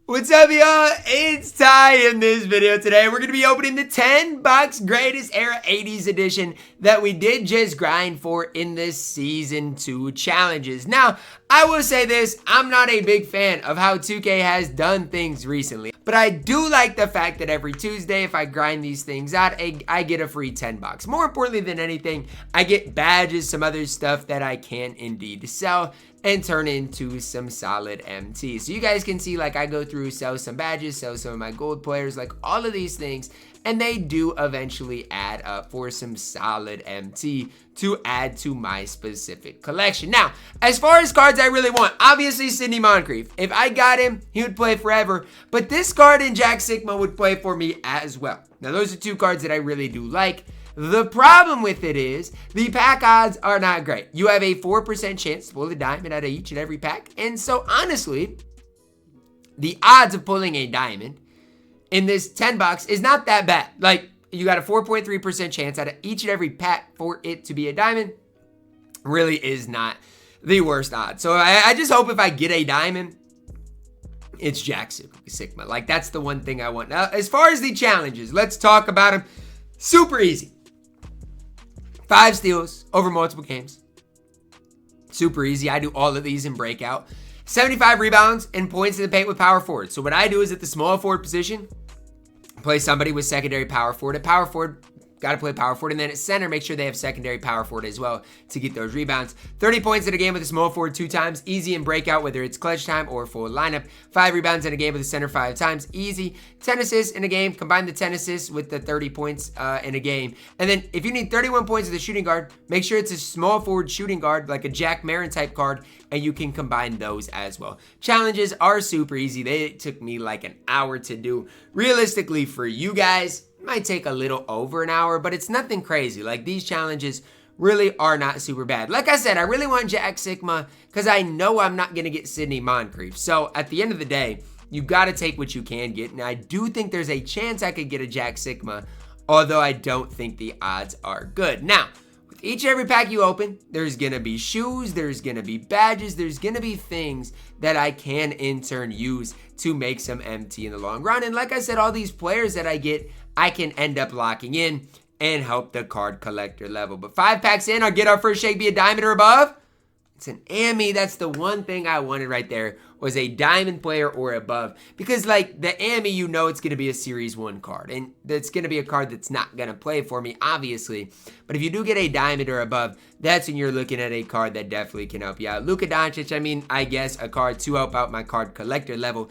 What's up, y'all? It's Ty. In this video today, we're going to be opening the 10 bucks greatest era 80s edition that we did just grind for in this season 2 challenges. Now, I will say this, I'm not a big fan of how 2K has done things recently, but I do like the fact that every Tuesday, if I grind these things out, I get a free 10 bucks. More importantly than anything, I get badges, some other stuff that I can indeed sell and turn into some solid MT. So you guys can see, like, I go through, sell some badges, sell some of my gold players, like all of these things, and they do eventually add up for some solid MT to add to my specific collection. Now, as far as cards I really want, obviously Sidney Moncrief. If I got him, he would play forever, but this card in JxmyHighroller would play for me as well. Now, those are two cards that I really do like. The problem with it is the pack odds are not great. You have a 4% chance to pull a diamond out of each and every pack. And so honestly, the odds of pulling a diamond in this 10 bucks is not that bad. Like, you got a 4.3% chance out of each and every pack for it to be a diamond. Really is not the worst odds. So I just hope if I get a diamond, it's JxmyHighroller. Like, that's the one thing I want. Now, as far as the challenges, let's talk about them. Super easy. 5 steals over multiple games. Super easy. I do all of these in breakout. 75 rebounds and points in the paint with power forward. So what I do is at the small forward position, play somebody with secondary power forward. At power forward, got to play power forward. And then at center, make sure they have secondary power forward as well to get those rebounds. 30 points in a game with a small forward 2 times. Easy in breakout, whether it's clutch time or full lineup. 5 rebounds in a game with a center 5 times. Easy. 10 assists in a game. Combine the 10 assists with the 30 points in a game. And then if you need 31 points as a shooting guard, make sure it's a small forward shooting guard, like a Jack Marin type card, and you can combine those as well. Challenges are super easy. They took me like an hour to do. Realistically, for you guys, it might take a little over an hour, but it's nothing crazy. Like, these challenges really are not super bad. Like I said, I really want JxmyHighroller because I know I'm not going to get Sidney Moncrief. So at the end of the day, you got to take what you can get. And I do think there's a chance I could get a JxmyHighroller, although I don't think the odds are good. Now, with each and every pack you open, there's going to be shoes, there's going to be badges, there's going to be things that I can in turn use to make some MT in the long run. And like I said, all these players that I get, I can end up locking in and help the card collector level. But 5 packs in, I'll get our first shake be a diamond or above. It's an AMI. That's the one thing I wanted right there, was a diamond player or above. Because, like, the AMI, you know it's going to be a Series 1 card. And it's going to be a card that's not going to play for me, obviously. But if you do get a diamond or above, that's when you're looking at a card that definitely can help you out. Luka Doncic, I mean, I guess a card to help out my card collector level.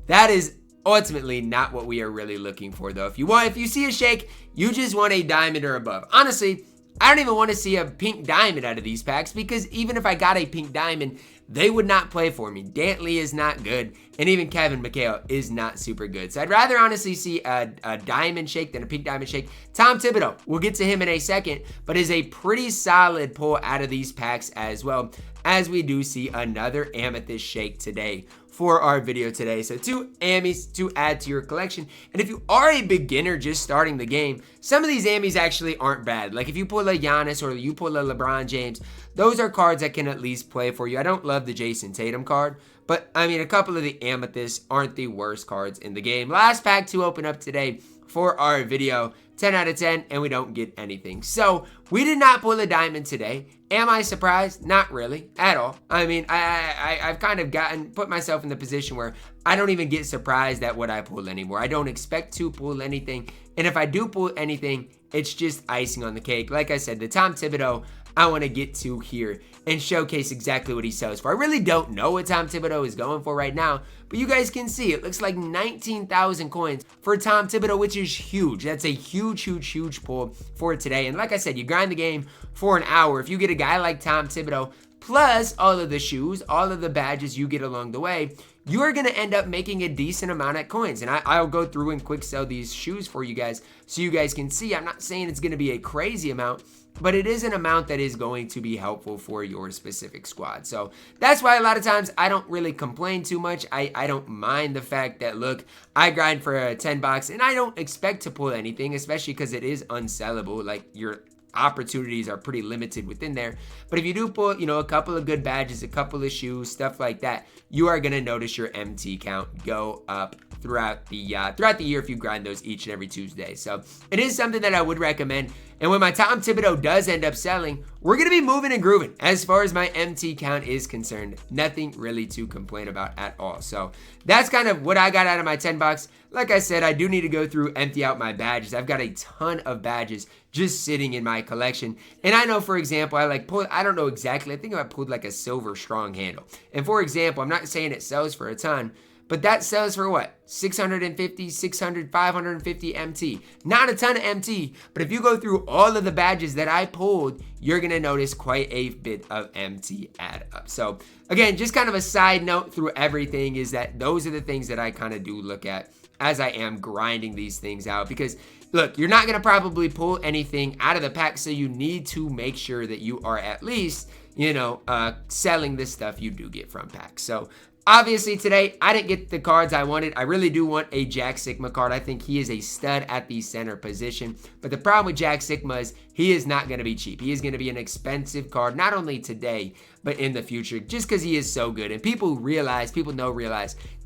That is ultimately not what we are really looking for, though. If you see a shake, you just want a diamond or above. Honestly, I don't even want to see a pink diamond out of these packs, because even if I got a pink diamond, they would not play for me. Dantley is not good, and even McHale is not super good. So I'd rather honestly see a diamond shake than a pink diamond shake. Tom Thibodeau, we'll get to him in a second, but is a pretty solid pull out of these packs as well, as we do see another amethyst shake today for our video today. So 2 AMIs to add to your collection. And if you are a beginner just starting the game, some of these AMIs actually aren't bad. Like if you pull a Giannis or you pull a LeBron James, those are cards that can at least play for you. I don't love the Jason Tatum card, but I mean, a couple of the amethysts aren't the worst cards in the game. Last pack to open up today for our video, 10 out of 10, and we don't get anything. So we did not pull a diamond today. Am I surprised? Not really at all. I mean, I've kind of put myself in the position where I don't even get surprised at what I pull anymore. I don't expect to pull anything. And if I do pull anything, it's just icing on the cake. Like I said, the Tom Thibodeau I want to get to here and showcase exactly what he sells for. I really don't know what Tom Thibodeau is going for right now, but you guys can see it looks like 19,000 coins for Tom Thibodeau, which is huge. That's a huge pull for today. And like I said, you grind the game for an hour. If you get a guy like Tom Thibodeau, plus all of the shoes, all of the badges you get along the way, you are going to end up making a decent amount of coins. And I'll go through and quick sell these shoes for you guys so you guys can see. I'm not saying it's going to be a crazy amount, but it is an amount that is going to be helpful for your specific squad. So that's why a lot of times I don't really complain too much. I don't mind the fact that, look, I grind for a 10 bucks and I don't expect to pull anything, especially because it is unsellable. Like, you're opportunities are pretty limited within there. But if you do pull, you know, a couple of good badges, a couple of shoes, stuff like that, you are going to notice your MT count go up throughout the year if you grind those each and every Tuesday. So it is something that I would recommend. And when my Tom Thibodeau does end up selling, we're going to be moving and grooving as far as my MT count is concerned. Nothing really to complain about at all. So that's kind of what I got out of my 10 bucks. Like I said, I do need to go through, empty out my badges. I've got a ton of badges just sitting in my collection. And I know, for example, I don't know exactly. I think I pulled like a silver strong handle. And for example, I'm not saying it sells for a ton, but that sells for what? 650, 600, 550 MT. Not a ton of MT, but if you go through all of the badges that I pulled, you're going to notice quite a bit of MT add up. So again, just kind of a side note through everything is that those are the things that I kind of do look at as I am grinding these things out, because look, you're not going to probably pull anything out of the pack, so you need to make sure that you are at least, you know, selling the stuff you do get from packs. So obviously today, I didn't get the cards I wanted. I really do want a Jack Sigma card. I think he is a stud at the center position. But the problem with Jack Sigma is he is not going to be cheap. He is going to be an expensive card, not only today, but in the future, just because he is so good. And people realize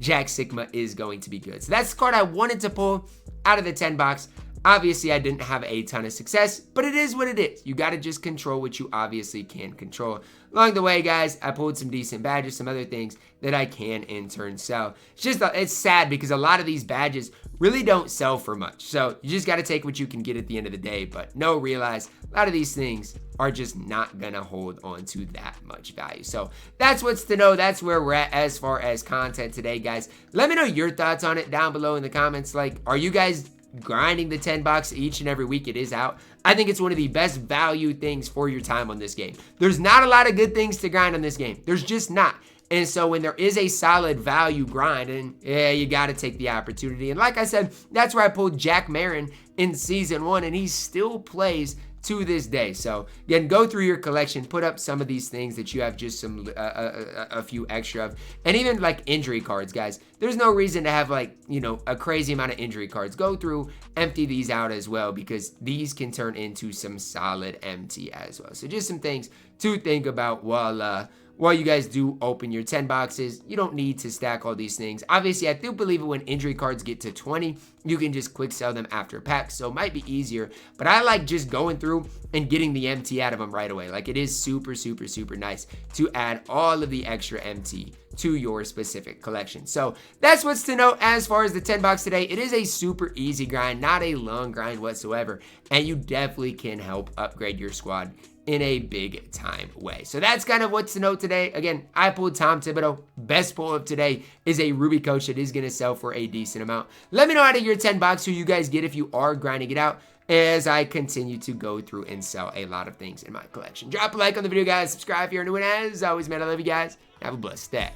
Jack Sigma is going to be good. So that's the card I wanted to pull out of the 10 box. Obviously, I didn't have a ton of success, but it is what it is. You got to just control what you obviously can control. Along the way, guys, I pulled some decent badges, some other things that I can in turn sell. It's sad because a lot of these badges really don't sell for much. So you just got to take what you can get at the end of the day. But realize a lot of these things are just not going to hold on to that much value. So that's what's to know. That's where we're at as far as content today, guys. Let me know your thoughts on it down below in the comments. Like, are you guys grinding the 10 bucks each and every week it is out? I think it's one of the best value things for your time on this game. There's not a lot of good things to grind on this game. There's just not. And so when there is a solid value grind, and yeah, you got to take the opportunity. And like I said, that's where I pulled Jack Marin in season 1, and he still plays to this day. So again, go through your collection, put up some of these things that you have just some a few extra of, and even like injury cards, guys. There's no reason to have like, you know, a crazy amount of injury cards. Go through, empty these out as well, because these can turn into some solid MT as well. So just some things to think about while you guys do open your 10 boxes. You don't need to stack all these things. Obviously, I do believe it when injury cards get to 20, you can just quick sell them after packs, so it might be easier. But I like just going through and getting the MT out of them right away. Like, it is super, super, super nice to add all of the extra MT to your specific collection. So that's what's to know as far as the 10 box today. It is a super easy grind, not a long grind whatsoever, and you definitely can help upgrade your squad in a big time way. So that's kind of what's to know today. Again, I pulled Tom Thibodeau. Best pull of today is a Ruby coach that is going to sell for a decent amount. Let me know out of your 10 box who you guys get if you are grinding it out, as I continue to go through and sell a lot of things in my collection. Drop a like on the video, guys. Subscribe if you're new, and as always, man, I love you guys. Have a blessed day.